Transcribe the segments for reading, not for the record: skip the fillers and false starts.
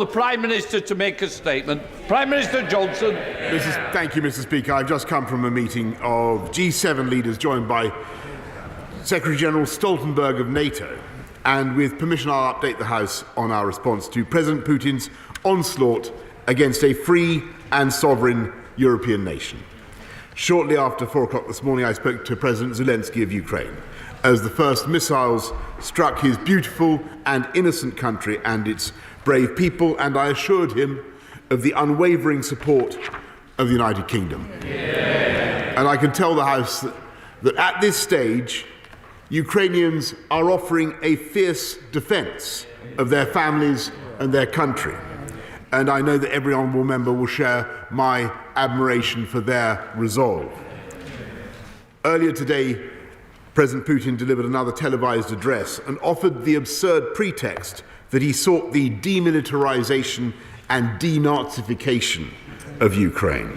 The Prime Minister to make a statement. Prime Minister Johnson. Thank you, Mr. Speaker. I've just come from a meeting of G7 leaders joined by Secretary-General Stoltenberg of NATO. And with permission, I'll update the House on our response to President Putin's onslaught against a free and sovereign European nation. Shortly after 4 o'clock this morning, I spoke to President Zelensky of Ukraine as the first missiles struck his beautiful and innocent country and its brave people, and I assured him of the unwavering support of the United Kingdom. Yeah. And I can tell the House that at this stage, Ukrainians are offering a fierce defence of their families and their country. And I know that every honourable member will share my admiration for their resolve. Earlier today, President Putin delivered another televised address and offered the absurd pretext that he sought the demilitarization and denazification of Ukraine.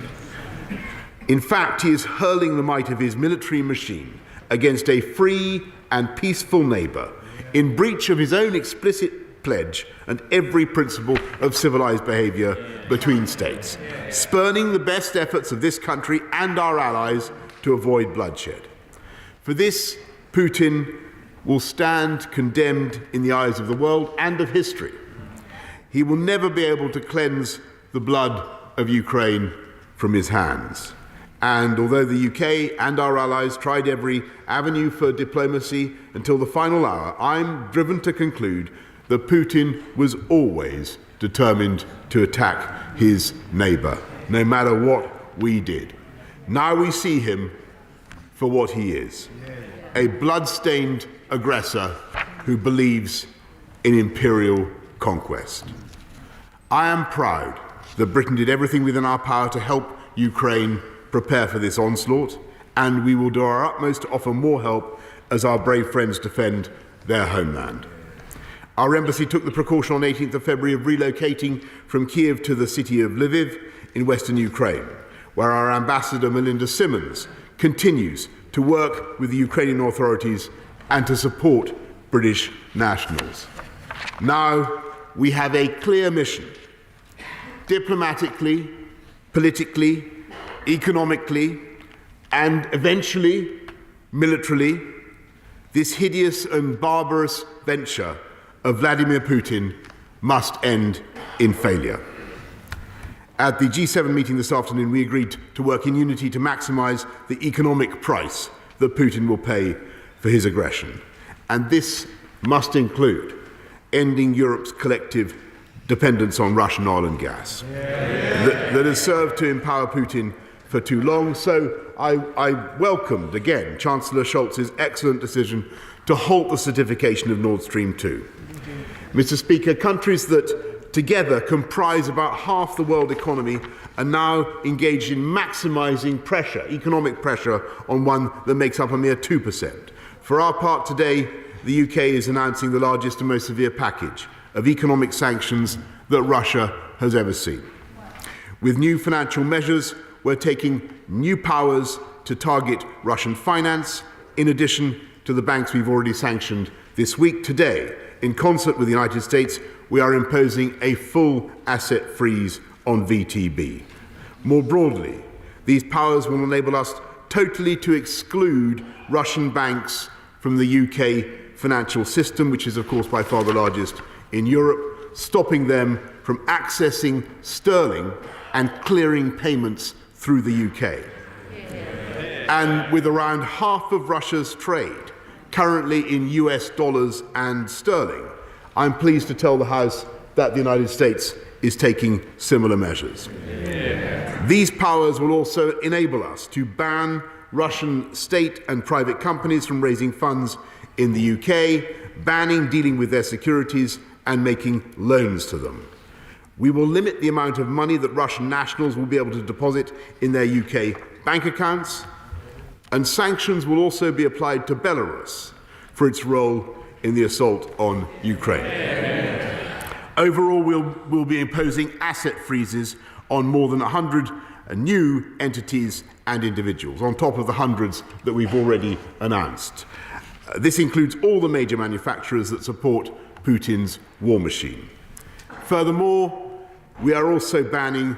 In fact, he is hurling the might of his military machine against a free and peaceful neighbour in breach of his own explicit pledge and every principle of civilized behaviour between states, spurning the best efforts of this country and our allies to avoid bloodshed. For this, Putin will stand condemned in the eyes of the world and of history. He will never be able to cleanse the blood of Ukraine from his hands. And although the UK and our allies tried every avenue for diplomacy until the final hour, I'm driven to conclude that Putin was always determined to attack his neighbour, no matter what we did. Now we see him for what he is, a blood-stained aggressor who believes in imperial conquest. I am proud that Britain did everything within our power to help Ukraine prepare for this onslaught, and we will do our utmost to offer more help as our brave friends defend their homeland. Our embassy took the precaution on 18th of February of relocating from Kiev to the city of Lviv in western Ukraine, where our ambassador Melinda Simmons continues to work with the Ukrainian authorities and to support British nationals. Now we have a clear mission. Diplomatically, politically, economically, and eventually militarily, this hideous and barbarous venture of Vladimir Putin must end in failure. At the G7 meeting this afternoon, we agreed to work in unity to maximise the economic price that Putin will pay for his aggression. And this must include ending Europe's collective dependence on Russian oil and gas that has served to empower Putin for too long. So I welcomed, again, Chancellor Scholz's excellent decision to halt the certification of Nord Stream 2. Mr. Speaker, countries that together comprise about half the world economy are now engaged in maximising pressure, economic pressure, on one that makes up a mere 2%. For our part today, the UK is announcing the largest and most severe package of economic sanctions that Russia has ever seen. With new financial measures, we're taking new powers to target Russian finance, in addition to the banks we've already sanctioned this week. Today, in concert with the United States, we are imposing a full asset freeze on VTB. More broadly, these powers will enable us totally to exclude Russian banks from the UK financial system, which is, of course, by far the largest in Europe, stopping them from accessing sterling and clearing payments through the UK. And with around half of Russia's trade currently in US dollars and sterling, I'm pleased to tell the House that the United States is taking similar measures. These powers will also enable us to ban Russian state and private companies from raising funds in the UK, banning dealing with their securities and making loans to them. We will limit the amount of money that Russian nationals will be able to deposit in their UK bank accounts, and sanctions will also be applied to Belarus for its role in the assault on Ukraine. Overall, we'll be imposing asset freezes on more than 100 new entities and individuals, on top of the hundreds that we've already announced. This includes all the major manufacturers that support Putin's war machine. Furthermore, we are also banning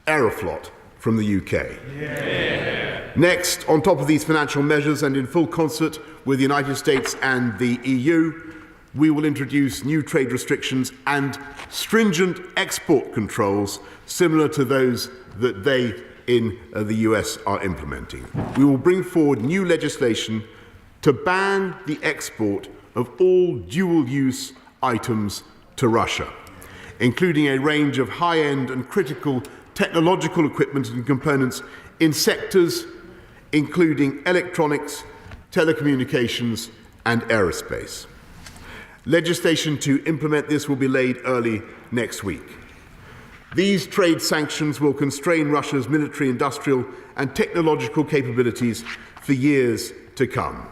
Aeroflot from the UK. Next, on top of these financial measures and in full concert with the United States and the EU, we will introduce new trade restrictions and stringent export controls similar to those that they in the US are implementing. We will bring forward new legislation to ban the export of all dual-use items to Russia, including a range of high-end and critical technological equipment and components in sectors including electronics, telecommunications, and aerospace. Legislation to implement this will be laid early next week. These trade sanctions will constrain Russia's military, industrial, and technological capabilities for years to come.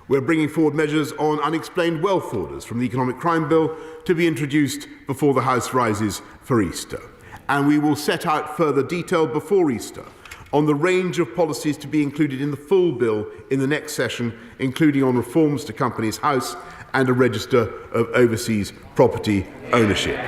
We're bringing forward measures on unexplained wealth orders from the Economic Crime Bill to be introduced before the House rises for Easter. And we will set out further detail before Easter on the range of policies to be included in the full bill in the next session, including on reforms to Companies House and a register of overseas property ownership.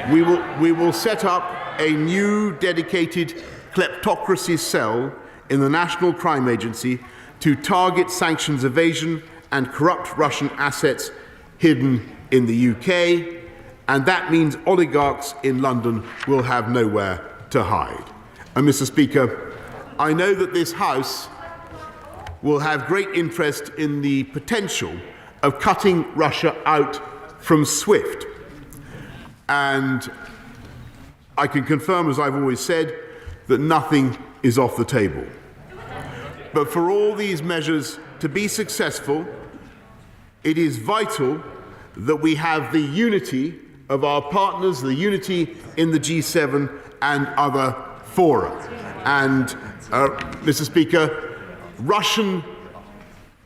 We will set up a new dedicated kleptocracy cell in the National Crime Agency to target sanctions evasion and corrupt Russian assets hidden in the UK, and that means oligarchs in London will have nowhere to hide. And Mr. Speaker, I know that this House will have great interest in the potential of cutting Russia out from SWIFT. And I can confirm, as I've always said, that nothing is off the table. But for all these measures to be successful, it is vital that we have the unity of our partners, the unity in the G7 and other fora. And, Mr. Speaker, Russian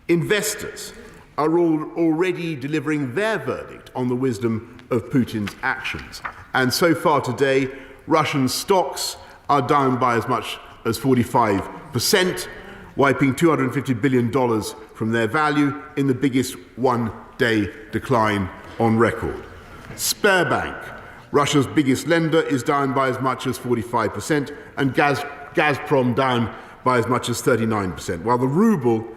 investors are already delivering their verdict on the wisdom of Putin's actions. And so far today, Russian stocks are down by as much as 45%, wiping $250 billion from their value in the biggest one-day decline on record. Sberbank, Russia's biggest lender, is down by as much as 45%, and Gazprom down by as much as 39%, while the ruble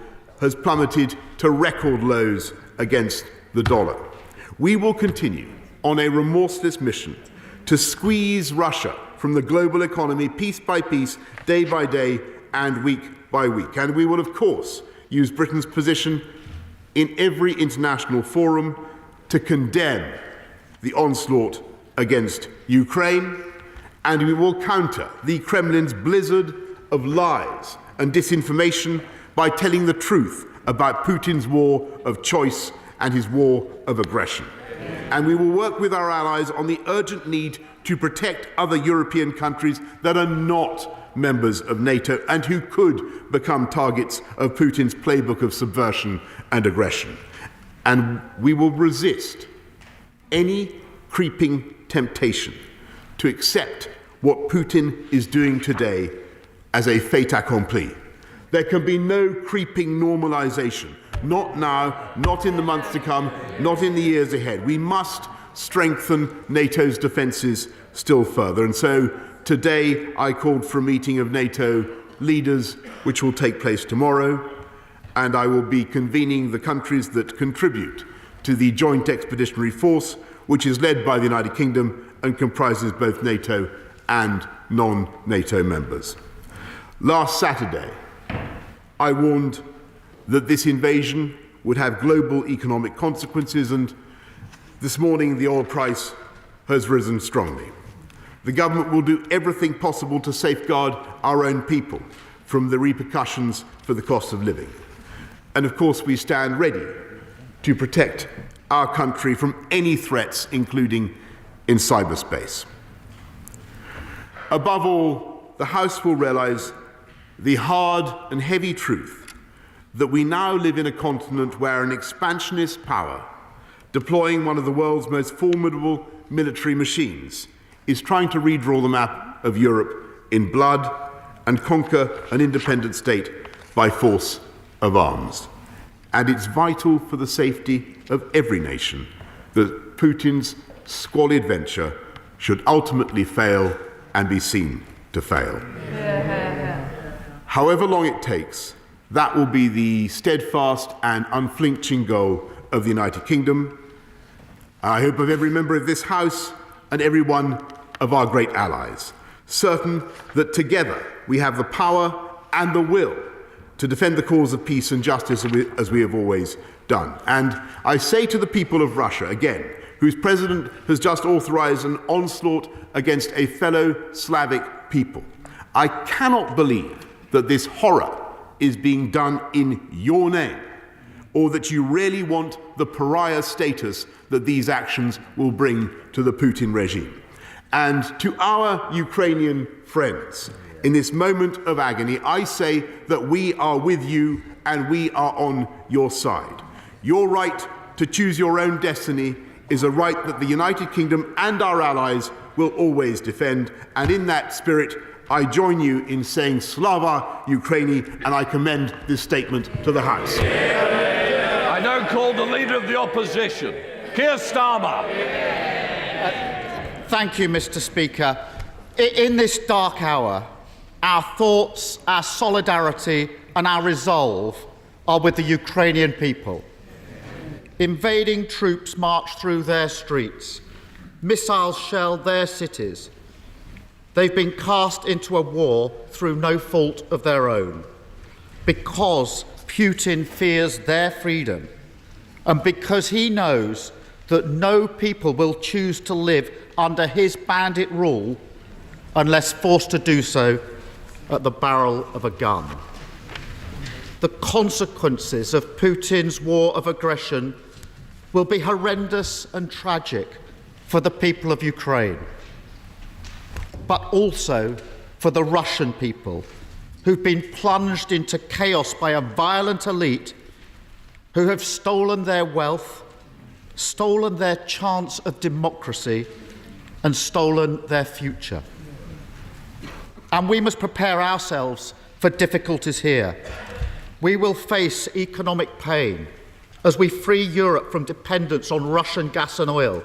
has plummeted to record lows against the dollar. We will continue on a remorseless mission to squeeze Russia from the global economy piece by piece, day by day, and week by week. And we will, of course, use Britain's position in every international forum to condemn the onslaught against Ukraine, and we will counter the Kremlin's blizzard of lies and disinformation by telling the truth about Putin's war of choice and his war of aggression. And we will work with our allies on the urgent need to protect other European countries that are not members of NATO and who could become targets of Putin's playbook of subversion and aggression. And we will resist any creeping temptation to accept what Putin is doing today as a fait accompli. There can be no creeping normalization, not now, not in the months to come, not in the years ahead. We must strengthen NATO's defences still further. And so today I called for a meeting of NATO leaders, which will take place tomorrow, and I will be convening the countries that contribute to the Joint Expeditionary Force, which is led by the United Kingdom and comprises both NATO and non-NATO members. Last Saturday, I warned that this invasion would have global economic consequences, and this morning the oil price has risen strongly. The government will do everything possible to safeguard our own people from the repercussions for the cost of living. And of course, we stand ready to protect our country from any threats, including in cyberspace. Above all, the House will realise the hard and heavy truth that we now live in a continent where an expansionist power, deploying one of the world's most formidable military machines, is trying to redraw the map of Europe in blood and conquer an independent state by force of arms. And it's vital for the safety of every nation that Putin's squalid venture should ultimately fail and be seen to fail. However long it takes, that will be the steadfast and unflinching goal of the United Kingdom. I hope of every member of this House and every one of our great allies, certain that together we have the power and the will to defend the cause of peace and justice as we have always done. And I say to the people of Russia, again, whose president has just authorized an onslaught against a fellow Slavic people, I cannot believe that this horror is being done in your name, or that you really want the pariah status that these actions will bring to the Putin regime. And to our Ukrainian friends, in this moment of agony, I say that we are with you and we are on your side. Your right to choose your own destiny is a right that the United Kingdom and our allies will always defend, and in that spirit, I join you in saying Slava Ukraini, and I commend this statement to the House. I now call the Leader of the Opposition, Keir Starmer. Thank you, Mr. Speaker. In this dark hour, our thoughts, our solidarity and our resolve are with the Ukrainian people. Invading troops march through their streets. Missiles shell their cities. They've been cast into a war through no fault of their own, because Putin fears their freedom and because he knows that no people will choose to live under his bandit rule unless forced to do so at the barrel of a gun. The consequences of Putin's war of aggression will be horrendous and tragic for the people of Ukraine, but also for the Russian people, who've been plunged into chaos by a violent elite who have stolen their wealth, stolen their chance of democracy, and stolen their future. And we must prepare ourselves for difficulties here. We will face economic pain as we free Europe from dependence on Russian gas and oil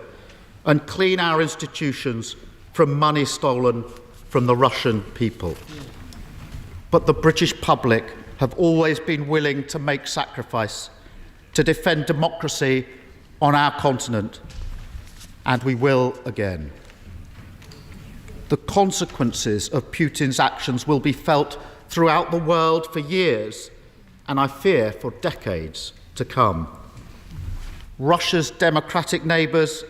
and clean our institutions from money stolen from the Russian people. But the British public have always been willing to make sacrifice to defend democracy on our continent, and we will again. The consequences of Putin's actions will be felt throughout the world for years, and I fear for decades to come. Russia's democratic neighbours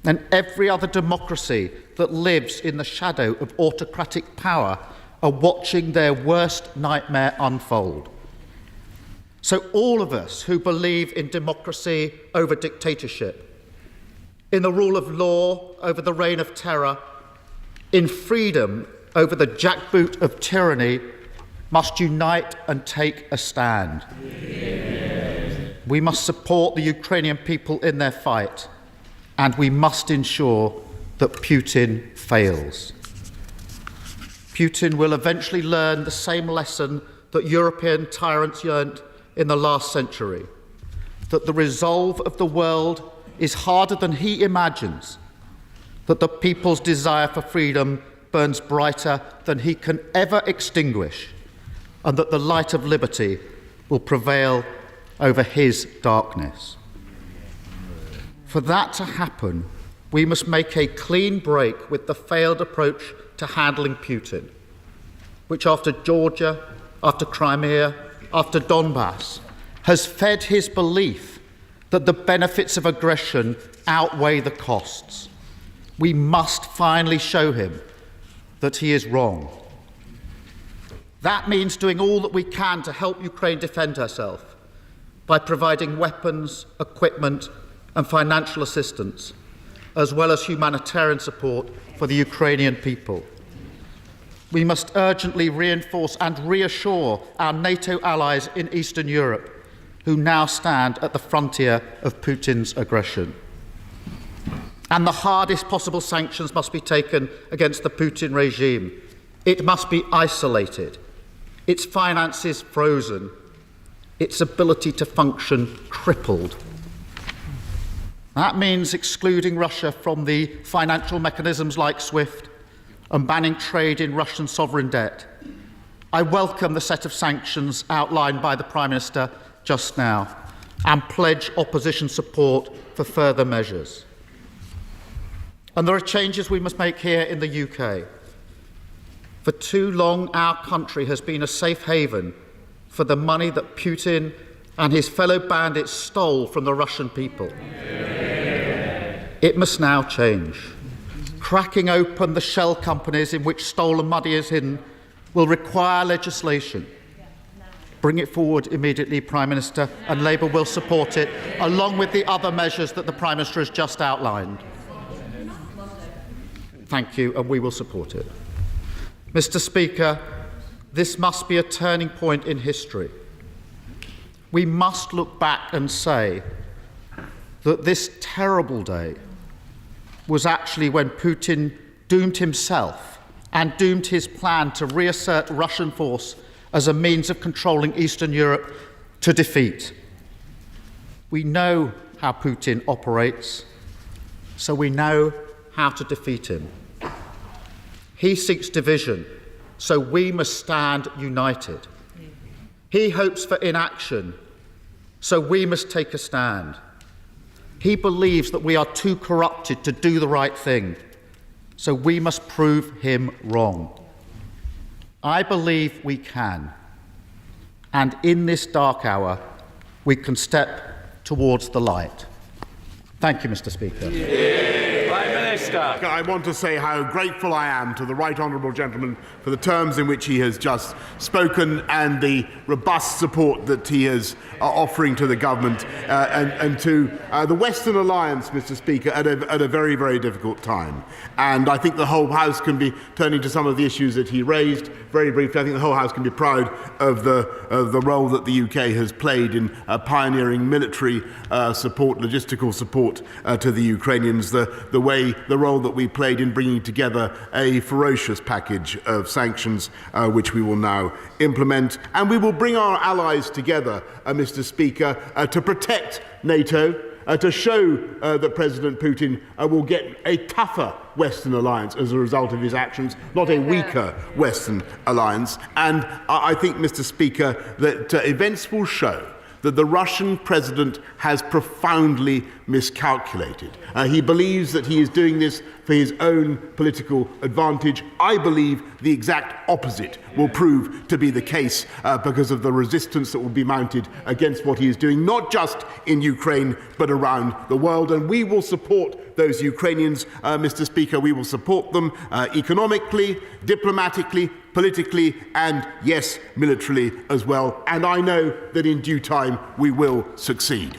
and every other democracy that lives in the shadow of autocratic power are watching their worst nightmare unfold. So all of us who believe in democracy over dictatorship, in the rule of law over the reign of terror, in freedom over the jackboot of tyranny, must unite and take a stand. We must support the Ukrainian people in their fight, and we must ensure that Putin fails. Putin will eventually learn the same lesson that European tyrants learned in the last century, that the resolve of the world is harder than he imagines, that the people's desire for freedom burns brighter than he can ever extinguish, and that the light of liberty will prevail over his darkness. For that to happen, we must make a clean break with the failed approach to handling Putin, which after Georgia, after Crimea, after Donbass, has fed his belief that the benefits of aggression outweigh the costs. We must finally show him that he is wrong. That means doing all that we can to help Ukraine defend herself by providing weapons, equipment, and financial assistance, as well as humanitarian support for the Ukrainian people. We must urgently reinforce and reassure our NATO allies in Eastern Europe, who now stand at the frontier of Putin's aggression. And the hardest possible sanctions must be taken against the Putin regime. It must be isolated, its finances frozen, its ability to function crippled. That means excluding Russia from the financial mechanisms like SWIFT and banning trade in Russian sovereign debt. I welcome the set of sanctions outlined by the Prime Minister just now and pledge opposition support for further measures. And there are changes we must make here in the UK. For too long, our country has been a safe haven for the money that Putin and his fellow bandits stole from the Russian people. It must now change. Cracking open the shell companies in which stolen money is hidden will require legislation. Bring it forward immediately, Prime Minister, and Labour will support it, along with the other measures that the Prime Minister has just outlined. Thank you, and we will support it. Mr. Speaker, this must be a turning point in history. We must look back and say that this terrible day was actually when Putin doomed himself and doomed his plan to reassert Russian force as a means of controlling Eastern Europe to defeat. We know how Putin operates, so we know how to defeat him. He seeks division, so we must stand united. He hopes for inaction, so we must take a stand. He believes that we are too corrupted to do the right thing, so we must prove him wrong. I believe we can, and in this dark hour, we can step towards the light. Thank you, Mr. Speaker. Prime Minister. I want to say how grateful I am to the Right Honourable Gentleman for the terms in which he has just spoken and the robust support that he is offering to the government and to the Western Alliance, Mr. Speaker, at a very, very difficult time. And I think the whole House can be, turning to some of the issues that he raised very briefly, I think the whole House can be proud of the role that the UK has played in pioneering military support, logistical support to the Ukrainians, the role that we played in bringing together a ferocious package of sanctions, which we will now implement. And we will bring our allies together, Mr. Speaker, to protect NATO, to show that President Putin will get a tougher Western alliance as a result of his actions, not a weaker Western alliance. And I think, Mr. Speaker, that events will show that the Russian president has profoundly miscalculated. He believes that he is doing this for his own political advantage. I believe the exact opposite will prove to be the case because of the resistance that will be mounted against what he is doing, not just in Ukraine, but around the world. And we will support those Ukrainians, Mr. Speaker. We will support them economically, diplomatically, politically, and yes, militarily as well. And I know that in due time we will succeed.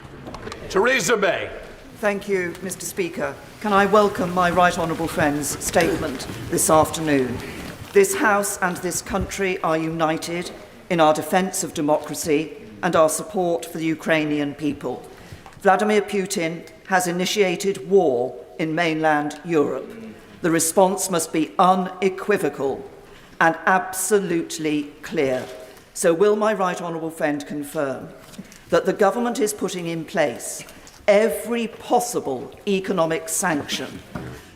Theresa May. Thank you, Mr. Speaker. Can I welcome my right honourable friend's statement this afternoon? This House and this country are united in our defence of democracy and our support for the Ukrainian people. Vladimir Putin has initiated war in mainland Europe. The response must be unequivocal and absolutely clear. So will my right honourable friend confirm that the government is putting in place every possible economic sanction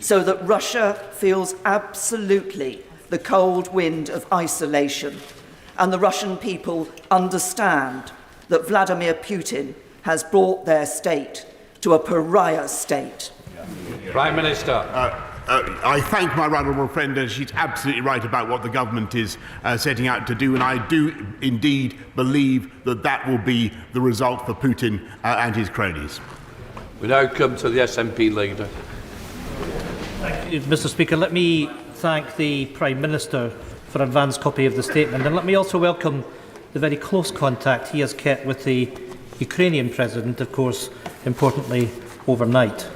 so that Russia feels absolutely the cold wind of isolation and the Russian people understand that Vladimir Putin has brought their state to a pariah state? Prime Minister. I thank my right honourable friend, and she's absolutely right about what the government is setting out to do, and I do indeed believe that that will be the result for Putin and his cronies. We now come to the SNP leader. Thank you, Mr. Speaker. Let me thank the Prime Minister for an advance copy of the statement, and let me also welcome the very close contact he has kept with the Ukrainian President, of course, importantly, overnight.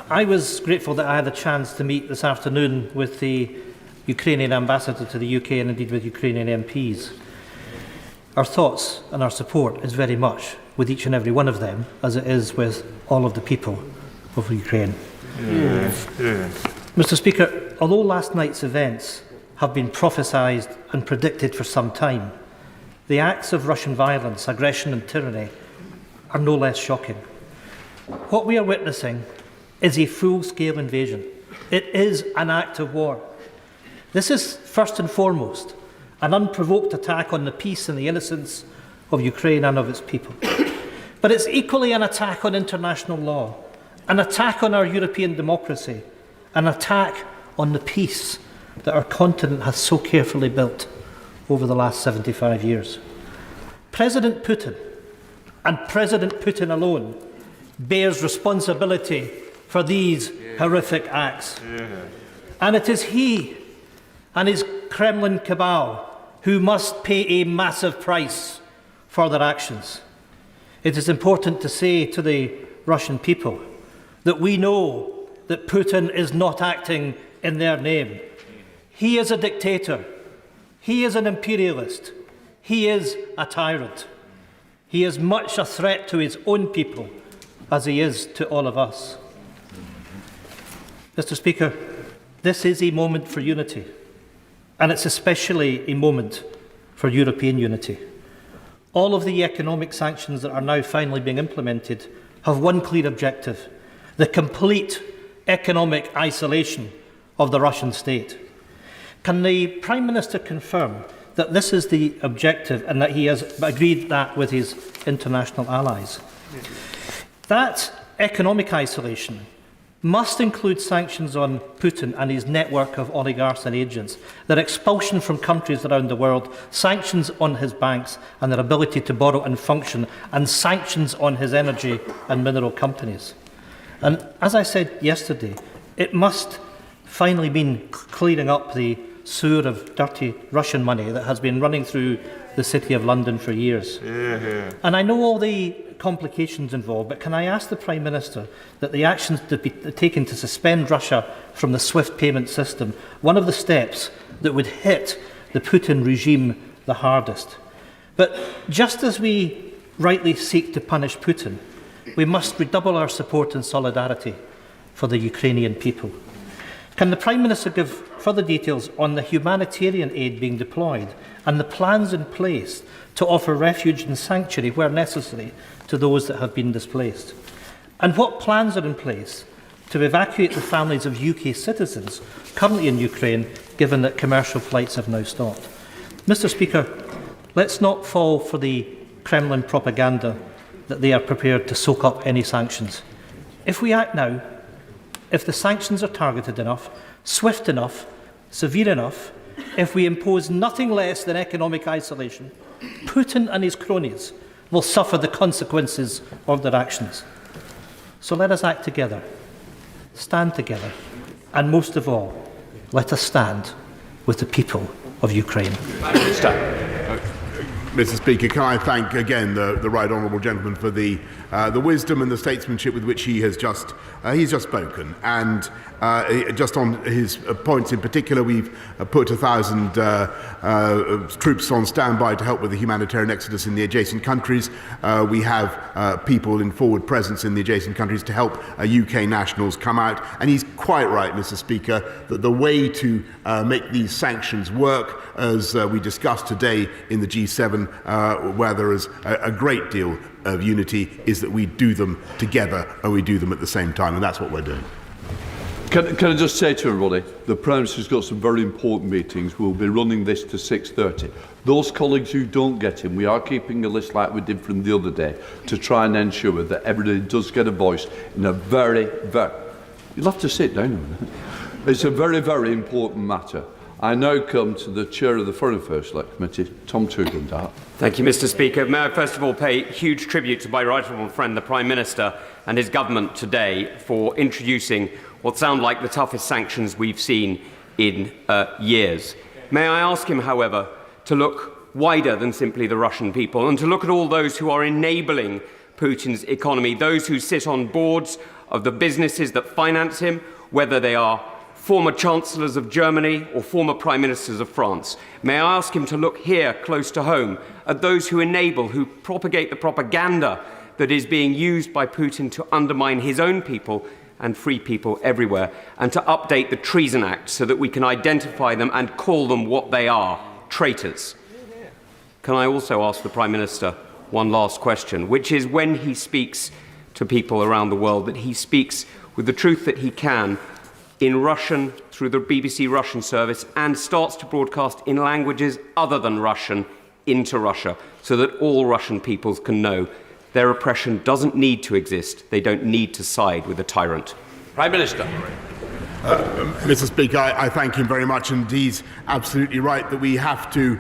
I was grateful that I had a chance to meet this afternoon with the Ukrainian ambassador to the UK and indeed with Ukrainian MPs. Our thoughts and our support is very much with each and every one of them, as it is with all of the people of Ukraine. Mr. Speaker, although last night's events have been prophesied and predicted for some time, the acts of Russian violence, aggression and tyranny are no less shocking. What we are witnessing is a full-scale invasion. It is an act of war. This is, first and foremost, an unprovoked attack on the peace and the innocence of Ukraine and of its people. But it's equally an attack on international law, an attack on our European democracy, an attack on the peace that our continent has so carefully built over the last 75 years. President Putin, and President Putin alone, bears responsibility for these horrific acts. And it is he and his Kremlin cabal who must pay a massive price for their actions. It is important to say to the Russian people that we know that Putin is not acting in their name. He is a dictator. He is an imperialist. He is a tyrant. He is much a threat to his own people as he is to all of us. Mr. Speaker, this is a moment for unity, and it's especially a moment for European unity. All of the economic sanctions that are now finally being implemented have one clear objective: the complete economic isolation of the Russian state. Can the Prime Minister confirm that this is the objective and that he has agreed that with his international allies? That economic isolation must include sanctions on Putin and his network of oligarchs and agents, their expulsion from countries around the world, sanctions on his banks and their ability to borrow and function, and sanctions on his energy and mineral companies. And as I said yesterday, it must finally mean clearing up the sewer of dirty Russian money that has been running through the City of London for years. And I know all the complications involved, but can I ask the Prime Minister that the actions to be taken to suspend Russia from the SWIFT payment system, one of the steps that would hit the Putin regime the hardest. But just as we rightly seek to punish Putin, we must redouble our support and solidarity for the Ukrainian people. Can the Prime Minister give further details on the humanitarian aid being deployed and the plans in place to offer refuge and sanctuary where necessary to those that have been displaced? And what plans are in place to evacuate the families of UK citizens currently in Ukraine, given that commercial flights have now stopped? Mr. Speaker, let's not fall for the Kremlin propaganda that they are prepared to soak up any sanctions. If we act now, if the sanctions are targeted enough, swift enough, severe enough, if we impose nothing less than economic isolation, Putin and his cronies will suffer the consequences of their actions. So let us act together, stand together, and most of all, let us stand with the people of Ukraine. Mr. Speaker, can I thank again the right honourable gentleman for the wisdom and the statesmanship with which he's just spoken, and just on his points in particular, we've put 1,000 troops on standby to help with the humanitarian exodus in the adjacent countries. We have people in forward presence in the adjacent countries to help UK nationals come out, and he's quite right, Mr. Speaker, that the way to make these sanctions work, as we discussed today in the G7, where there is a great deal of unity, is that we do them together and we do them at the same time, and that's what we're doing. Can I just say to everybody, the Prime Minister's got some very important meetings. We'll be running this to 6:30. Those colleagues who don't get in, we are keeping a list like we did from the other day to try and ensure that everybody does get a voice in a very, you'll have to sit down a minute. It's a very, very important matter. I now come to the Chair of the Foreign Affairs Select Committee, Tom Tugendhat. Thank you, Mr. Speaker. May I first of all pay huge tribute to my right honourable friend, the Prime Minister, and his government today for introducing what sound like the toughest sanctions we've seen in years. May I ask him, however, to look wider than simply the Russian people and to look at all those who are enabling Putin's economy, those who sit on boards of the businesses that finance him, whether they are former Chancellors of Germany or former Prime Ministers of France. May I ask him to look here close to home at those who enable, who propagate the propaganda that is being used by Putin to undermine his own people and free people everywhere, and to update the Treason Act so that we can identify them and call them what they are, traitors. Can I also ask the Prime Minister one last question, which is when he speaks to to people around the world that he speaks with the truth that he can in Russian through the BBC Russian service and starts to broadcast in languages other than Russian into Russia so that all Russian peoples can know their oppression doesn't need to exist. They don't need to side with a tyrant. Prime Minister. Mr. Speaker, I thank him very much, and he's absolutely right that we have to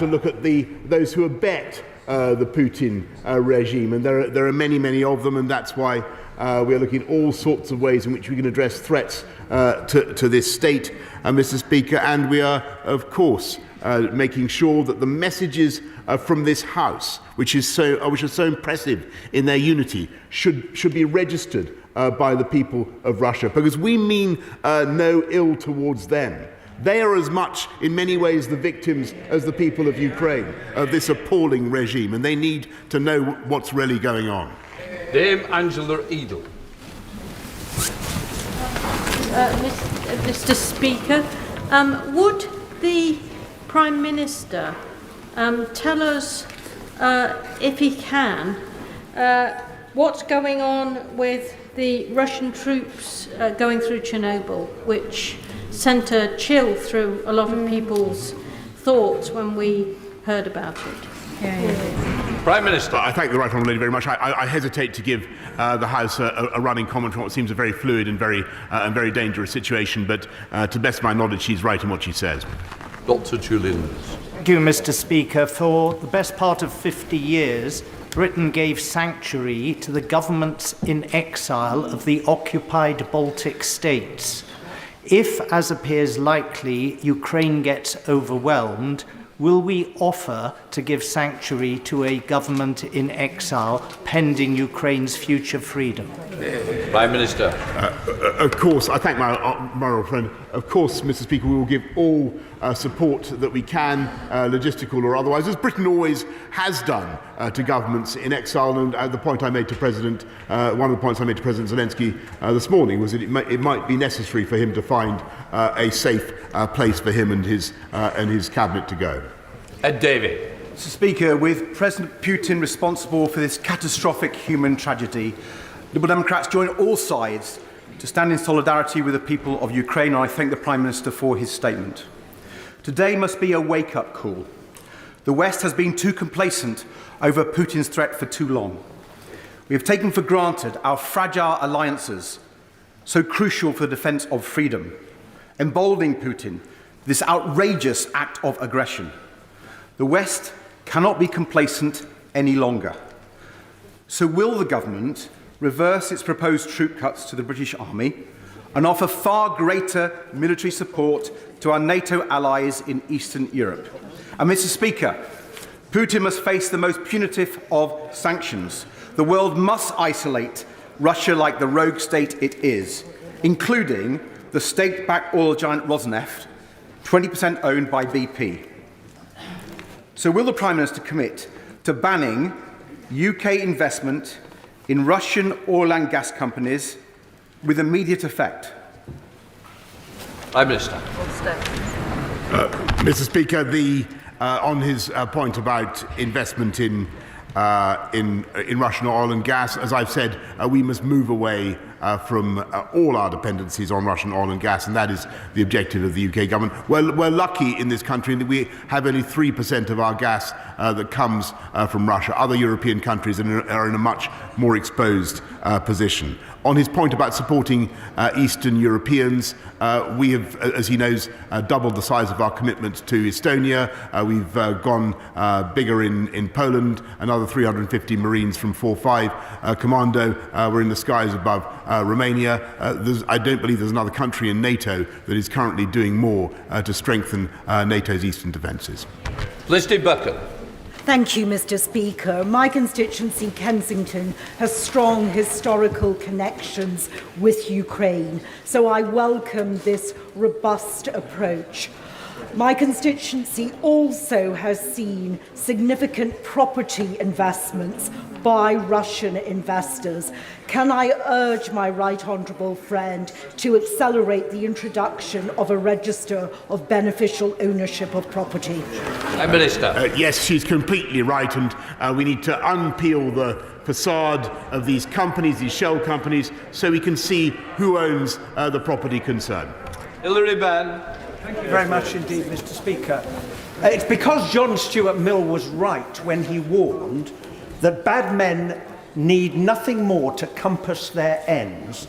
look at those who abet the Putin regime, and there are many of them, and that's why we're looking at all sorts of ways in which we can address threats to this state, Mr. Speaker, and we are, of course, making sure that the messages from this House, which are so impressive in their unity, should be registered by the people of Russia, because we mean no ill towards them. They are as much, in many ways, the victims as the people of Ukraine of this appalling regime, and they need to know what's really going on. Dame Angela Edel. Mr. Speaker, would the Prime Minister tell us, if he can, what's going on with the Russian troops going through Chernobyl, which sent a chill through a lot of people's thoughts when we heard about it? Prime Minister. I thank the Right Honourable Lady very much. I hesitate to give the House a running commentary on what seems a very fluid and very dangerous situation, but to the best of my knowledge, she's right in what she says. Dr. Julian. Thank you, Mr. Speaker. For the best part of 50 years, Britain gave sanctuary to the governments in exile of the occupied Baltic states. If, as appears likely, Ukraine gets overwhelmed, will we offer to give sanctuary to a government in exile pending Ukraine's future freedom? Prime Minister. Of course, I thank my old friend. Of course, Mr. Speaker, we will give all support that we can, logistical or otherwise, as Britain always has done to governments in exile. And the point I made to one of the points I made to President Zelensky this morning was that it might be necessary for him to find a safe place for him and his cabinet to go. Ed Davey. Mr. Speaker, with President Putin responsible for this catastrophic human tragedy, Liberal Democrats join all sides to stand in solidarity with the people of Ukraine, and I thank the Prime Minister for his statement. Today must be a wake-up call. The West has been too complacent over Putin's threat for too long. We have taken for granted our fragile alliances, so crucial for the defence of freedom, emboldening Putin, this outrageous act of aggression. The West cannot be complacent any longer. So will the government reverse its proposed troop cuts to the British Army and offer far greater military support to our NATO allies in Eastern Europe? And Mr. Speaker, Putin must face the most punitive of sanctions. The world must isolate Russia like the rogue state it is, including the state-backed oil giant Rosneft, 20% owned by BP. So will the Prime Minister commit to banning UK investment in Russian oil and gas companies with immediate effect? Prime Minister. Mr. Speaker, on his point about investment in Russian oil and gas, as I've said, we must move away from all our dependencies on Russian oil and gas, and that is the objective of the UK government. We're lucky in this country that we have only 3% of our gas that comes from Russia. Other European countries are in a much more exposed position. On his point about supporting Eastern Europeans, we have, as he knows, doubled the size of our commitment to Estonia. We've gone bigger in Poland, another 350 Marines from 4-5 Commando. We're in the skies above Romania. I don't believe there's another country in NATO that is currently doing more to strengthen NATO's eastern defences. Felicity Buchan. Thank you, Mr. Speaker. My constituency, Kensington, has strong historical connections with Ukraine, so I welcome this robust approach. My constituency also has seen significant property investments by Russian investors. Can I urge my right honourable friend to accelerate the introduction of a register of beneficial ownership of property? Prime Minister. Yes, she's completely right, and we need to unpeel the facade of these companies, these shell companies, so we can see who owns the property concerned. Hilary Benn. Thank you very much indeed, Mr. Speaker. It's because John Stuart Mill was right when he warned that bad men need nothing more to compass their ends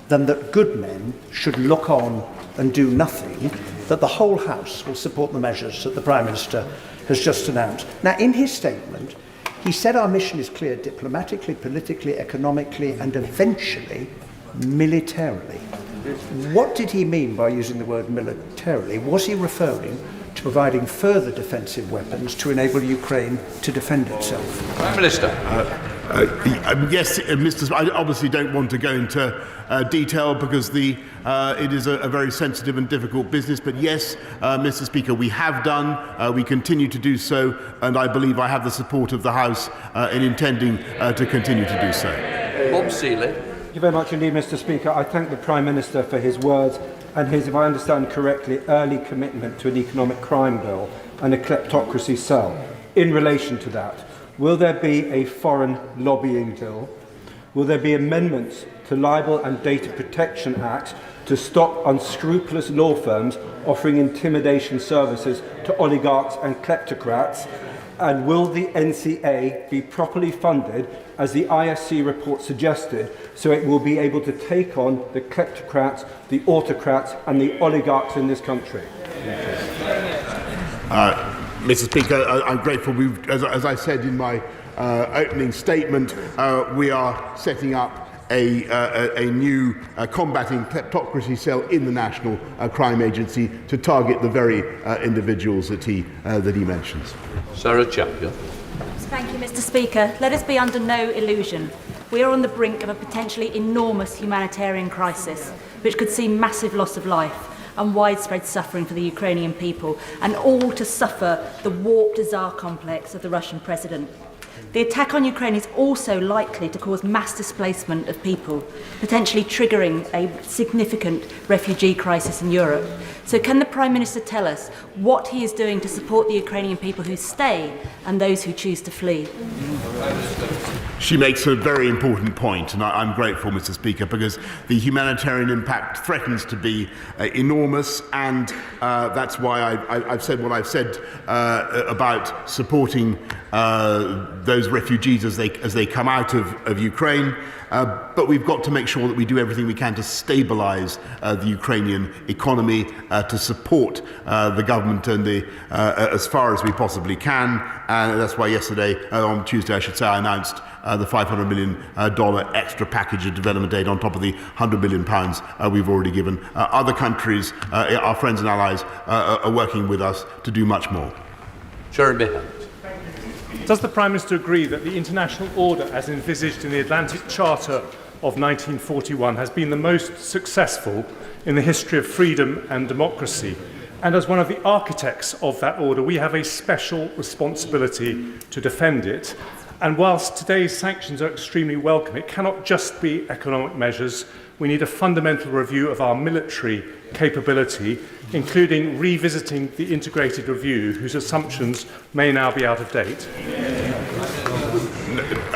than that good men should look on and do nothing, that the whole House will support the measures that the Prime Minister has just announced. Now, in his statement, he said our mission is clear diplomatically, politically, economically, and eventually militarily. What did he mean by using the word militarily? Was he referring to providing further defensive weapons to enable Ukraine to defend itself? Prime Minister. Yes, Mr. I obviously don't want to go into detail because it is a very sensitive and difficult business. But yes, Mr. Speaker, we have done, we continue to do so, and I believe I have the support of the House in intending to continue to do so. Bob Seeley. Thank you very much indeed, Mr. Speaker. I thank the Prime Minister for his words and his, if I understand correctly, early commitment to an economic crime bill and a kleptocracy cell. In relation to that, will there be a foreign lobbying bill? Will there be amendments to Libel and Data Protection Act to stop unscrupulous law firms offering intimidation services to oligarchs and kleptocrats? And will the NCA be properly funded, as the ISC report suggested, so it will be able to take on the kleptocrats, the autocrats and the oligarchs in this country? Mr. Speaker, I'm grateful. As I said in my opening statement, we are setting up a new combating kleptocracy cell in the National Crime Agency to target the very individuals that he mentions. Sarah Chapman. Thank you, Mr. Speaker. Let us be under no illusion. We are on the brink of a potentially enormous humanitarian crisis, which could see massive loss of life and widespread suffering for the Ukrainian people, and all to suffer the warped Tsar complex of the Russian president. The attack on Ukraine is also likely to cause mass displacement of people, potentially triggering a significant refugee crisis in Europe. So can the Prime Minister tell us what he is doing to support the Ukrainian people who stay and those who choose to flee? She makes a very important point, and I'm grateful, Mr. Speaker, because the humanitarian impact threatens to be enormous, and that's why I've said what I've said about supporting those refugees as they come out of Ukraine. But we've got to make sure that we do everything we can to stabilise the Ukrainian economy, to support the government and as far as we possibly can. And that's why yesterday, on Tuesday, I should say, I announced the $500 million extra package of development aid on top of the £100 million we've already given. Other countries, our friends and allies, are working with us to do much more. Jeremy Hunt. Does the Prime Minister agree that the international order as envisaged in the Atlantic Charter of 1941 has been the most successful in the history of freedom and democracy? And as one of the architects of that order, we have a special responsibility to defend it. And whilst today's sanctions are extremely welcome, it cannot just be economic measures. We need a fundamental review of our military capability, including revisiting the integrated review, whose assumptions may now be out of date.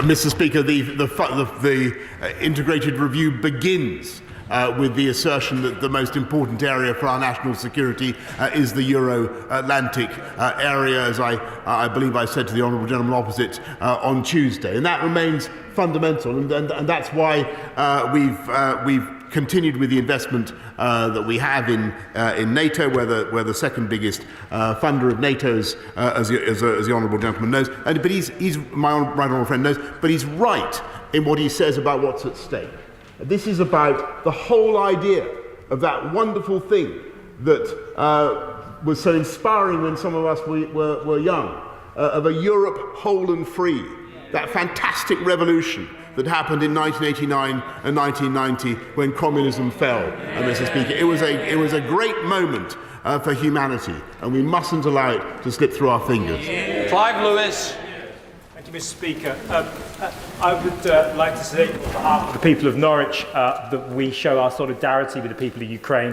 Mr. Speaker, the integrated review begins with the assertion that the most important area for our national security is the Euro-Atlantic area, as I believe I said to the honourable gentleman opposite on Tuesday. And that remains fundamental, and that's why we've continued with the investment that we have in NATO. We're the second biggest funder of NATO, as the honourable gentleman knows. But he's my right honourable friend knows. But he's right in what he says about what's at stake. This is about the whole idea of that wonderful thing that was so inspiring when some of us were young, of a Europe whole and free, that fantastic revolution that happened in 1989 and 1990 when communism fell, Mr. Speaker. It was a great moment for humanity, and we mustn't allow it to slip through our fingers. Clive Lewis. Thank you Mr. Speaker. I would like to say on behalf of the people of Norwich that we show our solidarity with the people of Ukraine.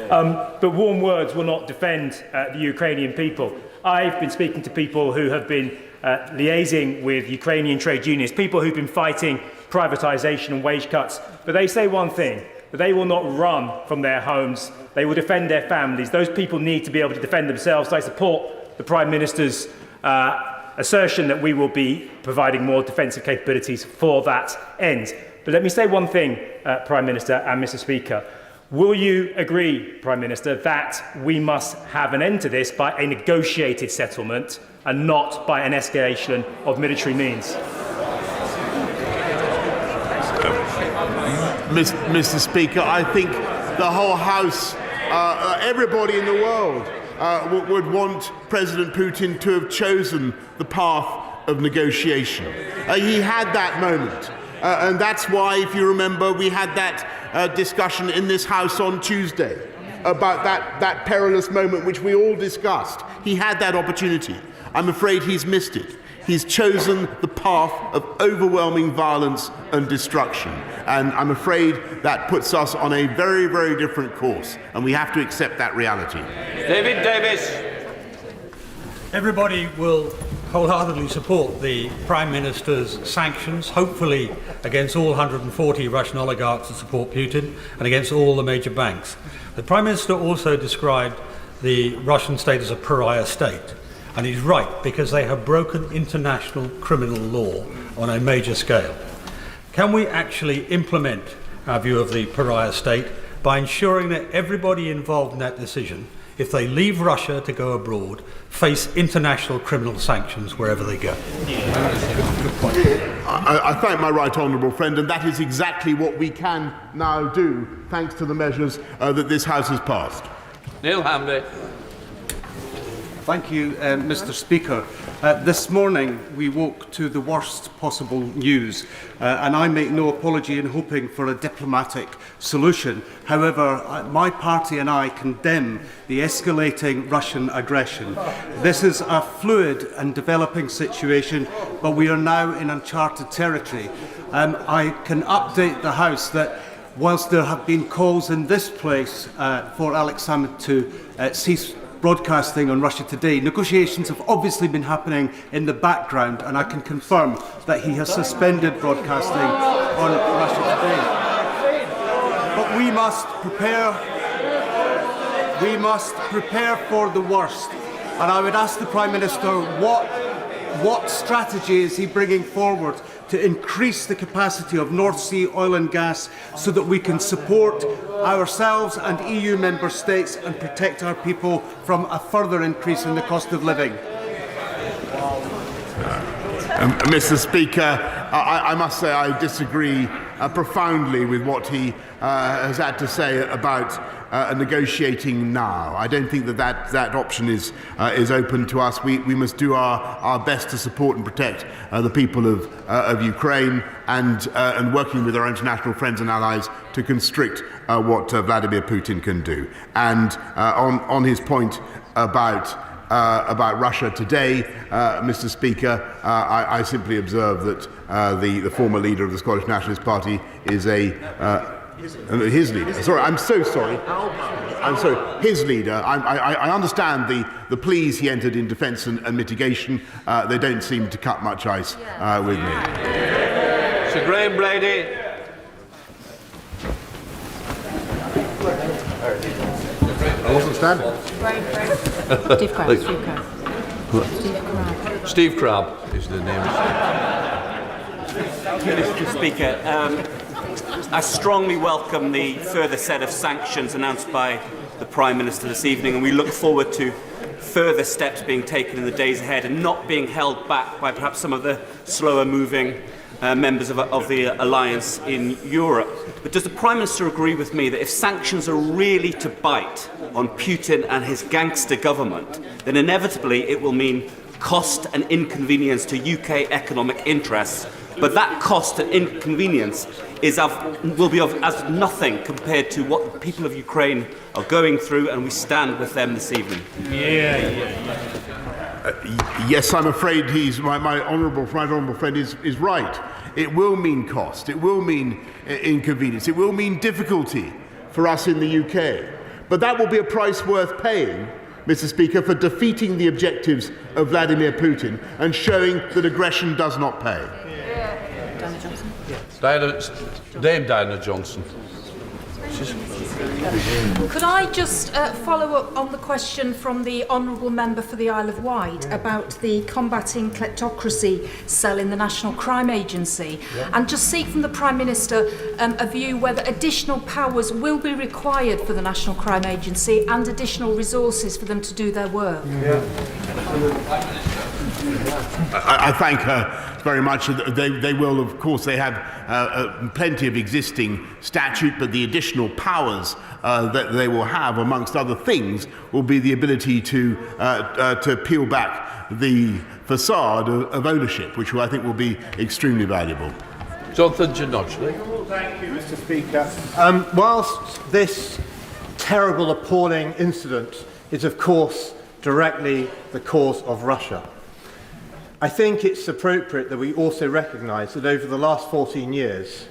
But warm words will not defend the Ukrainian people. I've been speaking to people who have been liaising with Ukrainian trade unions, people who've been fighting privatisation and wage cuts. But they say one thing, that they will not run from their homes. They will defend their families. Those people need to be able to defend themselves. I support the Prime Minister's assertion that we will be providing more defensive capabilities for that end. But let me say one thing, Prime Minister and Mr. Speaker. Will you agree, Prime Minister, that we must have an end to this by a negotiated settlement and not by an escalation of military means? Mr. Speaker, I think the whole House, everybody in the world would want President Putin to have chosen the path of negotiation. He had that moment. And that's why, if you remember, we had that discussion in this House on Tuesday about that perilous moment which we all discussed. He had that opportunity. I'm afraid he's missed it. He's chosen the path of overwhelming violence and destruction. And I'm afraid that puts us on a very, very different course. And we have to accept that reality. David Davis. Everybody will wholeheartedly support the Prime Minister's sanctions, hopefully against all 140 Russian oligarchs that support Putin and against all the major banks. The Prime Minister also described the Russian state as a pariah state. And he's right, because they have broken international criminal law on a major scale. Can we actually implement our view of the pariah state by ensuring that everybody involved in that decision, if they leave Russia to go abroad, face international criminal sanctions wherever they go? I thank my right honourable friend, and that is exactly what we can now do, thanks to the measures that this House has passed. Neil Hamley. Thank you, Mr. Speaker. This morning we woke to the worst possible news, and I make no apology in hoping for a diplomatic solution. However, my party and I condemn the escalating Russian aggression. This is a fluid and developing situation, but we are now in uncharted territory. I can update the House that whilst there have been calls in this place for Alex Salmond to cease broadcasting on Russia Today, negotiations have obviously been happening in the background, and I can confirm that he has suspended broadcasting on Russia Today. But we must prepare for the worst. And I would ask the Prime Minister, what strategy is he bringing forward to increase the capacity of North Sea oil and gas so that we can support ourselves and EU member states and protect our people from a further increase in the cost of living? Mr. Speaker, I must say I disagree profoundly with what he has had to say about negotiating now. I don't think that option is open to us. We must do our best to support and protect the people of Ukraine, and working with our international friends and allies to constrict what Vladimir Putin can do. And on his point about Russia Today, Mr. Speaker, I simply observe that the former leader of the Scottish Nationalist Party is his leader. Sorry, I'm so sorry. I'm sorry. His leader. I understand the pleas he entered in defence and mitigation. They don't seem to cut much ice with me. Sir Graham Brady. I wasn't standing. Steve Crabb is the name. Mr. Speaker, I strongly welcome the further set of sanctions announced by the Prime Minister this evening, and we look forward to further steps being taken in the days ahead and not being held back by perhaps some of the slower moving members of the alliance in Europe. But does the Prime Minister agree with me that if sanctions are really to bite on Putin and his gangster government, then inevitably it will mean cost and inconvenience to UK economic interests, but that cost and inconvenience will be of as nothing compared to what the people of Ukraine are going through, and we stand with them this evening. Yes, I'm afraid my honourable friend is right. It will mean cost. It will mean inconvenience. It will mean difficulty for us in the UK. But that will be a price worth paying, Mr. Speaker, for defeating the objectives of Vladimir Putin and showing that aggression does not pay. Diana Johnson. Dame Diana Johnson. Could I just follow up on the question from the Honourable Member for the Isle of Wight about the Combating Kleptocracy cell in the National Crime Agency, and just seek from the Prime Minister a view whether additional powers will be required for the National Crime Agency and additional resources for them to do their work. I thank her very much. They will, of course, they have plenty of existing statute, but the additional powers that they will have, amongst other things, will be the ability to peel back the facade of ownership, which I think will be extremely valuable. Jonathan Ginocchia. Thank you, Mr. Speaker. Whilst this terrible, appalling incident is, of course, directly the cause of Russia, I think it's appropriate that we also recognise that over the last 14 years,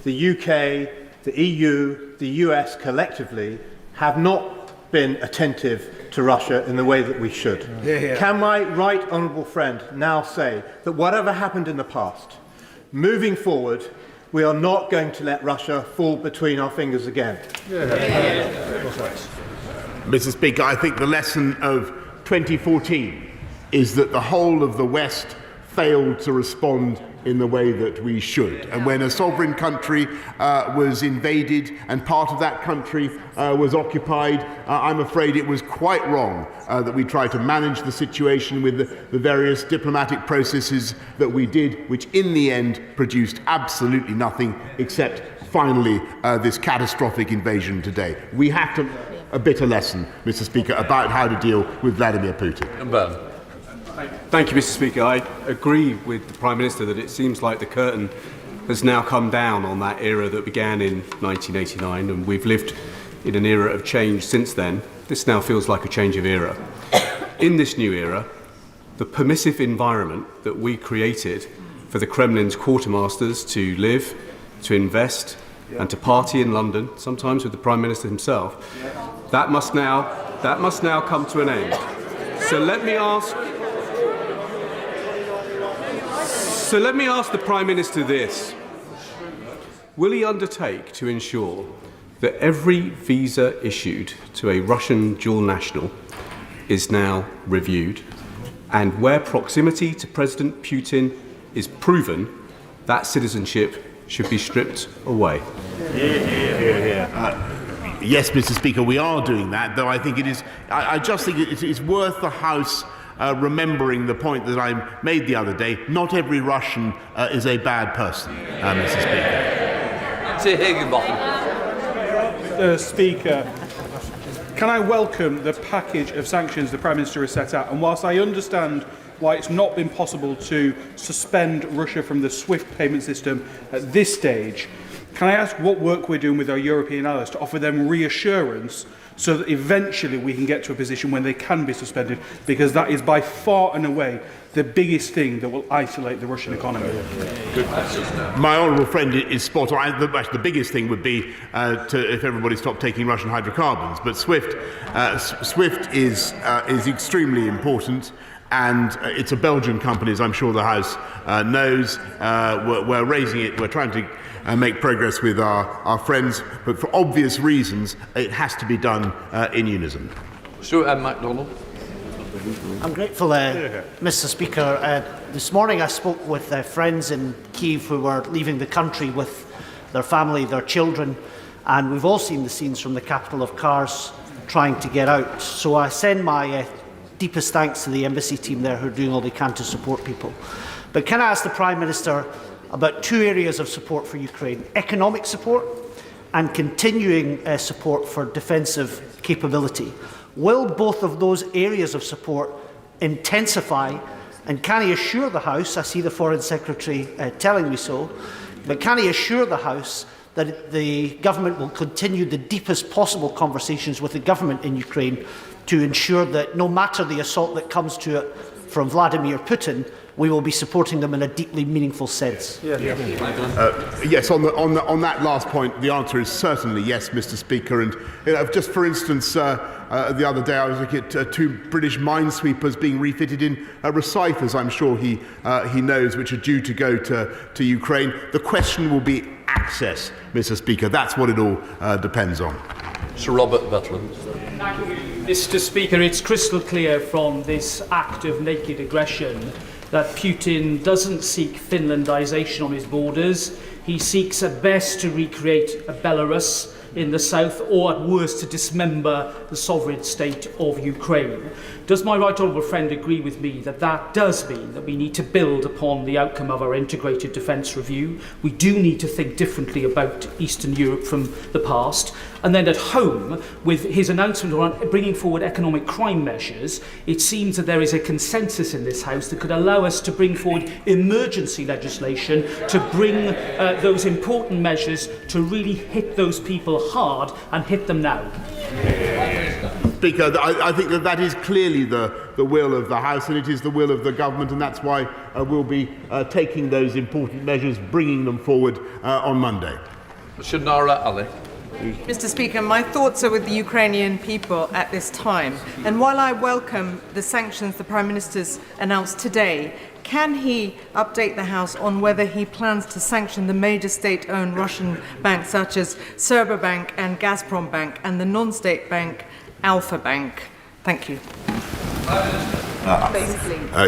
the UK, the EU, the US collectively have not been attentive to Russia in the way that we should. Can my right honourable friend now say that whatever happened in the past, moving forward, we are not going to let Russia fall between our fingers again? Mr. Speaker, I think the lesson of 2014 is that the whole of the West failed to respond in the way that we should. And when a sovereign country was invaded and part of that country was occupied, I'm afraid it was quite wrong that we tried to manage the situation with the various diplomatic processes that we did, which in the end produced absolutely nothing except finally this catastrophic invasion today. We have to a bitter lesson, Mr. Speaker, about how to deal with Vladimir Putin. Thank you, Mr. Speaker. I agree with the Prime Minister that it seems like the curtain has now come down on that era that began in 1989, and we've lived in an era of change since then. This now feels like a change of era. In this new era, the permissive environment that we created for the Kremlin's quartermasters to live, to invest, and to party in London, sometimes with the Prime Minister himself, that must now come to an end. So let me ask the Prime Minister this. Will he undertake to ensure that every visa issued to a Russian dual national is now reviewed, and where proximity to President Putin is proven, that citizenship should be stripped away? Yes, Mr. Speaker, we are doing that, though I think it is. I just think it's worth the House remembering the point that I made the other day. Not every Russian is a bad person, Mr. Speaker, can I welcome the package of sanctions the Prime Minister has set out? And whilst I understand why it's not been possible to suspend Russia from the SWIFT payment system at this stage, can I ask what work we're doing with our European allies to offer them reassurance so that eventually we can get to a position when they can be suspended, because that is by far and away the biggest thing that will isolate the Russian economy. Good question. My honourable friend is spot on. The biggest thing would be if everybody stopped taking Russian hydrocarbons. But SWIFT is extremely important. And it's a Belgian company, as I'm sure the House knows. We're raising it. We're trying to make progress with our friends. But for obvious reasons, it has to be done in unison. Stuart M. MacDonald. I'm grateful, Mr. Speaker. This morning I spoke with friends in Kyiv who were leaving the country with their family, their children, and we've all seen the scenes from the capital of cars trying to get out. So I send my deepest thanks to the embassy team there who are doing all they can to support people. But can I ask the Prime Minister about two areas of support for Ukraine: economic support and continuing support for defensive capability? Will both of those areas of support intensify, and can he assure the House, I see the Foreign Secretary telling me so, but can he assure the House that the government will continue the deepest possible conversations with the government in Ukraine to ensure that no matter the assault that comes to it from Vladimir Putin, we will be supporting them in a deeply meaningful sense. Yes, on that last point, the answer is certainly yes, Mr. Speaker. And just for instance, the other day I was looking at two British minesweepers being refitted in Rosyth, as I'm sure he knows, which are due to go to Ukraine. The question will be access, Mr. Speaker. That's what it all depends on. Sir Robert Butland. Thank you, Mr. Speaker. It's crystal clear from this act of naked aggression that Putin doesn't seek Finlandisation on his borders. He seeks at best to recreate a Belarus in the south, or at worst to dismember the sovereign state of Ukraine. Does my right honourable friend agree with me that that does mean that we need to build upon the outcome of our integrated defence review? We do need to think differently about Eastern Europe from the past. And then at home, with his announcement on bringing forward economic crime measures, it seems that there is a consensus in this House that could allow us to bring forward emergency legislation to bring those important measures to really hit those people hard and hit them now. Speaker, I think that is clearly the will of the House, and it is the will of the government, and that's why we'll be taking those important measures, bringing them forward on Monday. Shanara Ali. Mr. Speaker, my thoughts are with the Ukrainian people at this time. And while I welcome the sanctions the Prime Minister's announced today, can he update the House on whether he plans to sanction the major state-owned Russian banks such as Sberbank and Gazprom Bank and the non-state bank Alpha Bank? Thank you.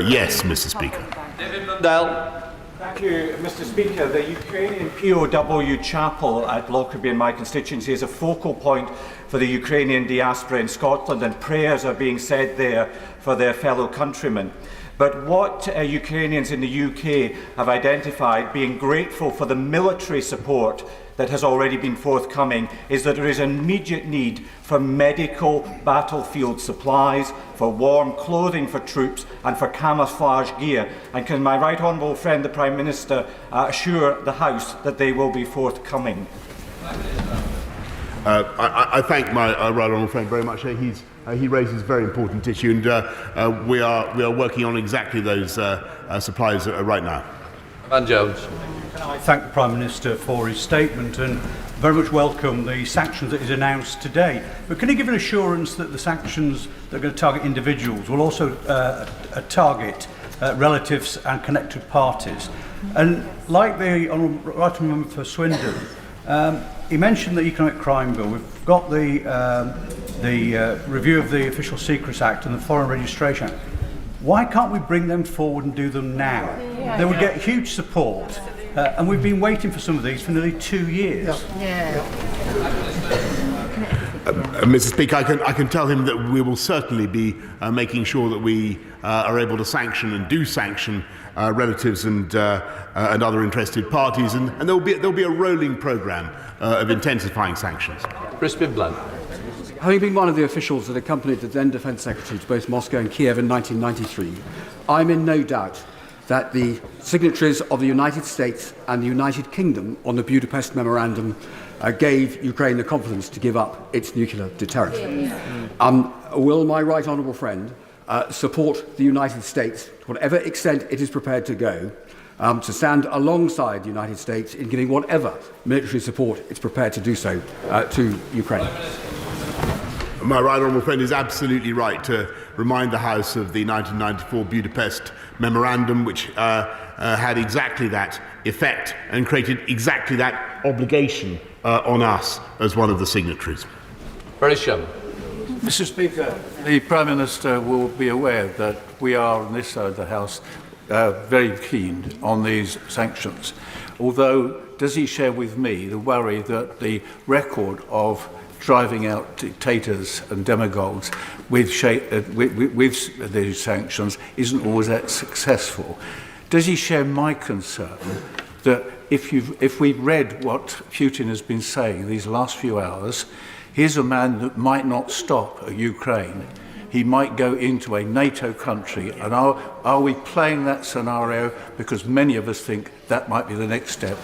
Yes, Mr. Speaker. David Mundell. Thank you, Mr. Speaker. The Ukrainian POW chapel at Lockerbie in my constituency is a focal point for the Ukrainian diaspora in Scotland, and prayers are being said there for their fellow countrymen. But what Ukrainians in the UK have identified, being grateful for the military support that has already been forthcoming, is that there is an immediate need for medical battlefield supplies, for warm clothing for troops and for camouflage gear. And can my right honourable friend, the Prime Minister, assure the House that they will be forthcoming? I thank my right honourable friend very much. He raises a very important issue, and we are working on exactly those supplies right now. Van Jones. I thank the Prime Minister for his statement and very much welcome the sanctions that he's announced today. But can he give an assurance that the sanctions that are going to target individuals will also target relatives and connected parties? And like the Honourable Right Honourable Member for Swindon, he mentioned the Economic Crime Bill. We've got the review of the Official Secrets Act and the Foreign Registration Act. Why can't we bring them forward and do them now? They would get huge support. And we've been waiting for some of these for nearly 2 years. Mr. Speaker, I can tell him that we will certainly be making sure that we are able to sanction and do sanction relatives and other interested parties, and there'll be a rolling programme of intensifying sanctions. Crispin Blunt. Having been one of the officials that accompanied the then Defence Secretary to both Moscow and Kiev in 1993, I'm in no doubt that the signatories of the United States and the United Kingdom on the Budapest Memorandum gave Ukraine the confidence to give up its nuclear deterrent. Will my right honourable friend support the United States, to whatever extent it is prepared to go, to stand alongside the United States in giving whatever military support it's prepared to do so to Ukraine? My right honourable friend is absolutely right to remind the House of the 1994 Budapest Memorandum, which had exactly that effect and created exactly that obligation on us as one of the signatories. Boris Johnson. Mr. Speaker, the Prime Minister will be aware that we are on this side of the House very keen on these sanctions. Although, does he share with me the worry that the record of driving out dictators and demagogues with these sanctions isn't always that successful? Does he share my concern that if we've read what Putin has been saying these last few hours, here's a man that might not stop at Ukraine. He might go into a NATO country. And are we playing that scenario? Because many of us think that might be the next step.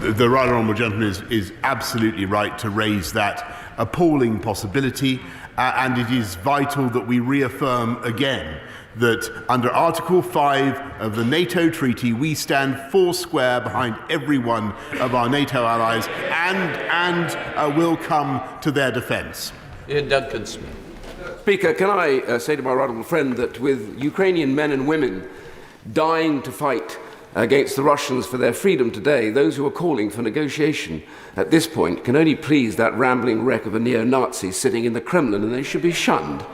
The right honourable gentleman is absolutely right to raise that appalling possibility, and it is vital that we reaffirm again that under Article 5 of the NATO treaty, we stand foursquare behind every one of our NATO allies and will come to their defence. Ian Duncan-Smith. Speaker, can I say to my honourable friend that with Ukrainian men and women dying to fight against the Russians for their freedom today, those who are calling for negotiation at this point can only please that rambling wreck of a neo-Nazi sitting in the Kremlin, and they should be shunned.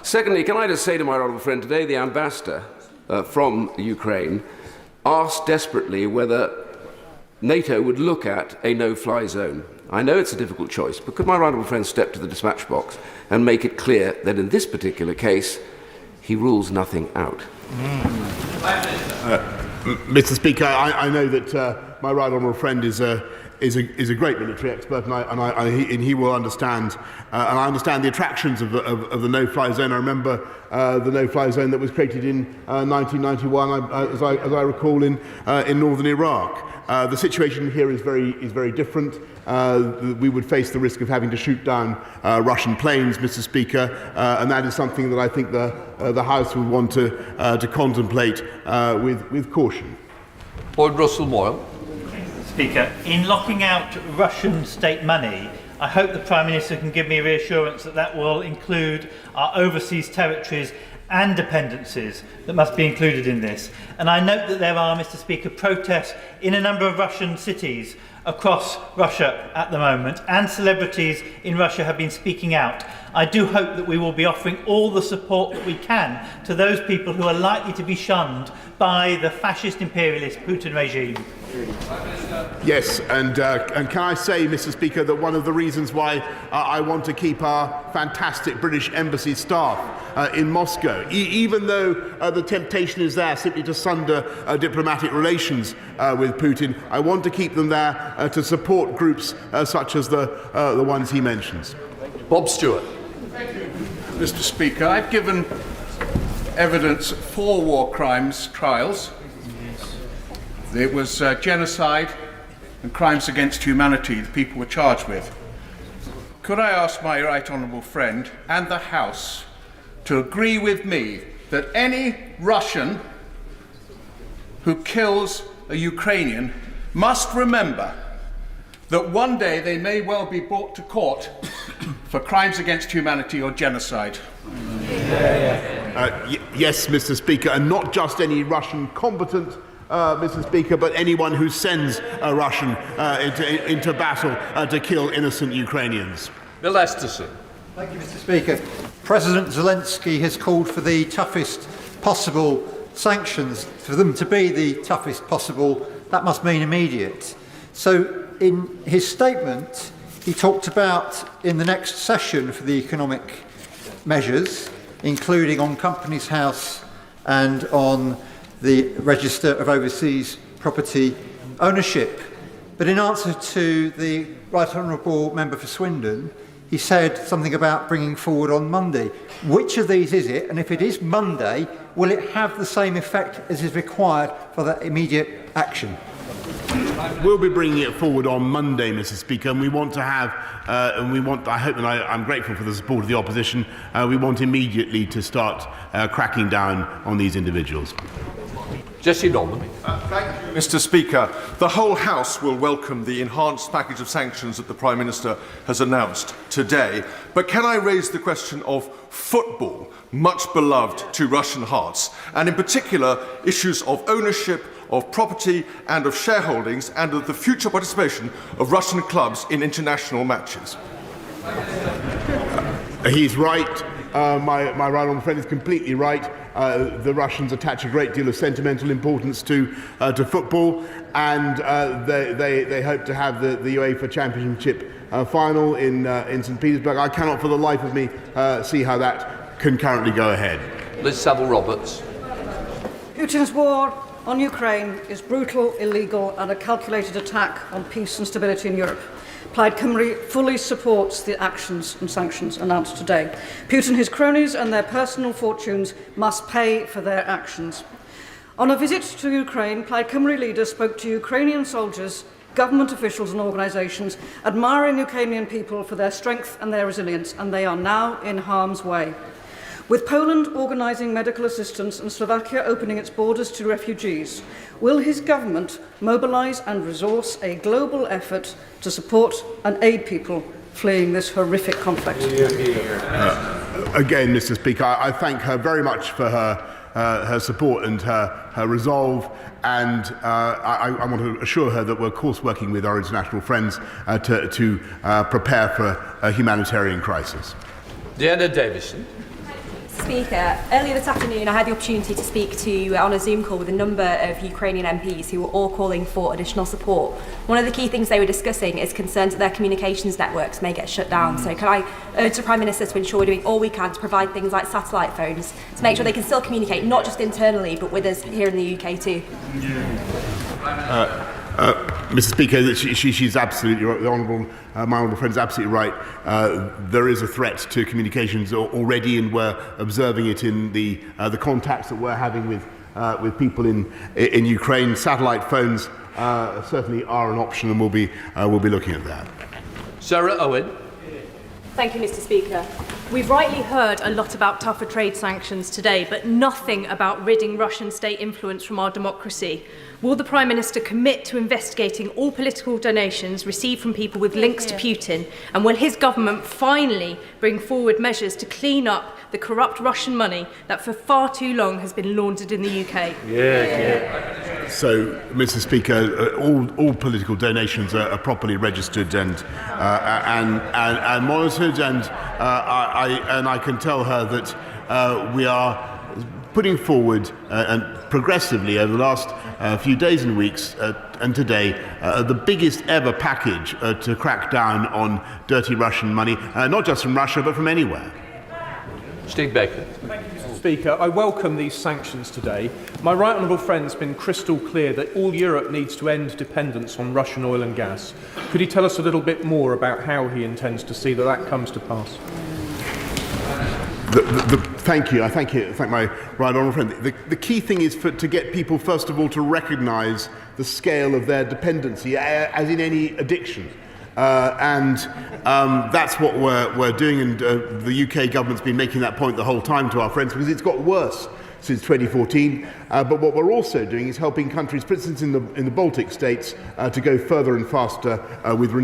Secondly, can I just say to my honourable friend today, the ambassador from Ukraine asked desperately whether NATO would look at a no-fly zone. I know it's a difficult choice, but could my honourable friend step to the dispatch box and make it clear that in this particular case, he rules nothing out? Mr. Speaker, I know that my right honourable friend is a great military expert, and he will understand, and I understand the attractions of the no-fly zone. I remember the no-fly zone that was created in 1991, as I recall, in northern Iraq. The situation here is very different. We would face the risk of having to shoot down Russian planes, Mr. Speaker, and that is something that I think the House would want to contemplate with caution. Lord Russell Moyle. Speaker, in locking out Russian state money, I hope the Prime Minister can give me reassurance that that will include our overseas territories and dependencies that must be included in this. And I note that there are, Mr. Speaker, protests in a number of Russian cities across Russia at the moment, and celebrities in Russia have been speaking out. I do hope that we will be offering all the support that we can to those people who are likely to be shunned by the fascist imperialist Putin regime. Yes, and can I say, Mr. Speaker, that one of the reasons why I want to keep our fantastic British embassy staff in Moscow, even though the temptation is there simply to sunder diplomatic relations with Putin, I want to keep them there to support groups such as the ones he mentions. Bob Stewart. Mr. Speaker, I've given evidence for war crimes trials. It was genocide and crimes against humanity the people were charged with. Could I ask my right honourable friend and the House to agree with me that any Russian who kills a Ukrainian must remember that one day they may well be brought to court for crimes against humanity or genocide? Yes, Mr. Speaker, and not just any Russian combatant, Mr. Speaker, but anyone who sends a Russian into battle to kill innocent Ukrainians. Bill Esterson. Thank you, Mr. Speaker. President Zelensky has called for the toughest possible sanctions. For them to be the toughest possible, that must mean immediate. So in his statement, he talked about in the next session for the economic measures, including on Companies House and on the Register of Overseas Property Ownership. But in answer to the Right Honourable Member for Swindon, he said something about bringing forward on Monday. Which of these is it? And if it is Monday, will it have the same effect as is required for that immediate action? We'll be bringing it forward on Monday, Mr. Speaker, and we want to have, I hope, and I'm grateful for the support of the opposition, we want immediately to start cracking down on these individuals. Jesse Norman. Thank you, Mr. Speaker. The whole House will welcome the enhanced package of sanctions that the Prime Minister has announced today. But can I raise the question of football, much beloved to Russian hearts, and in particular issues of ownership, of property and of shareholdings, and of the future participation of Russian clubs in international matches? He's right. My right honourable friend is completely right. The Russians attach a great deal of sentimental importance to football, and they hope to have the UEFA Championship final in St. Petersburg. I cannot for the life of me see how that can currently go ahead. Liz Saville-Roberts. Putin's war on Ukraine is brutal, illegal and a calculated attack on peace and stability in Europe. Plaid Cymru fully supports the actions and sanctions announced today. Putin, his cronies and their personal fortunes must pay for their actions. On a visit to Ukraine, Plaid Cymru leaders spoke to Ukrainian soldiers government officials and organisations admiring Ukrainian people for their strength and their resilience, and they are now in harm's way. With Poland organising medical assistance and Slovakia opening its borders to refugees, will his government mobilise and resource a global effort to support and aid people fleeing this horrific conflict? Again, Mr. Speaker, I thank her very much for her support and her resolve, and I want to assure her that we're, of course, working with our international friends to prepare for a humanitarian crisis. Deanna Davison. Speaker, earlier this afternoon I had the opportunity to speak on a Zoom call with a number of Ukrainian MPs who were all calling for additional support. One of the key things they were discussing is concerns that their communications networks may get shut down. So can I urge the Prime Minister to ensure we're doing all we can to provide things like satellite phones to make sure they can still communicate, not just internally, but with us here in the UK too? Mr. Speaker, she's absolutely right. My honourable friend is absolutely right. There is a threat to communications already, and we're observing it in the contacts that we're having with people in Ukraine. Satellite phones certainly are an option, and we'll be looking at that. Sarah Owen. Thank you, Mr. Speaker. We've rightly heard a lot about tougher trade sanctions today, but nothing about ridding Russian state influence from our democracy. Will the Prime Minister commit to investigating all political donations received from people with links to Putin? And will his government finally bring forward measures to clean up the corrupt Russian money that for far too long has been laundered in the UK? So, Mr. Speaker, all political donations are properly registered and monitored, and I can tell her that we are putting forward and progressively over the last few days and weeks and today the biggest ever package to crack down on dirty Russian money, not just from Russia but from anywhere. Steve Baker. Speaker, I welcome these sanctions today. My right honourable friend's been crystal clear that all Europe needs to end dependence on Russian oil and gas. Could he tell us a little bit more about how he intends to see that comes to pass? Thank you. I thank my right honourable friend. The key thing is to get people, first of all, to recognise the scale of their dependency, as in any addiction. That's what we're doing, and the UK government's been making that point the whole time to our friends, because it's got worse since 2014. But what we're also doing is helping countries, for instance in the Baltic states, to go further and faster with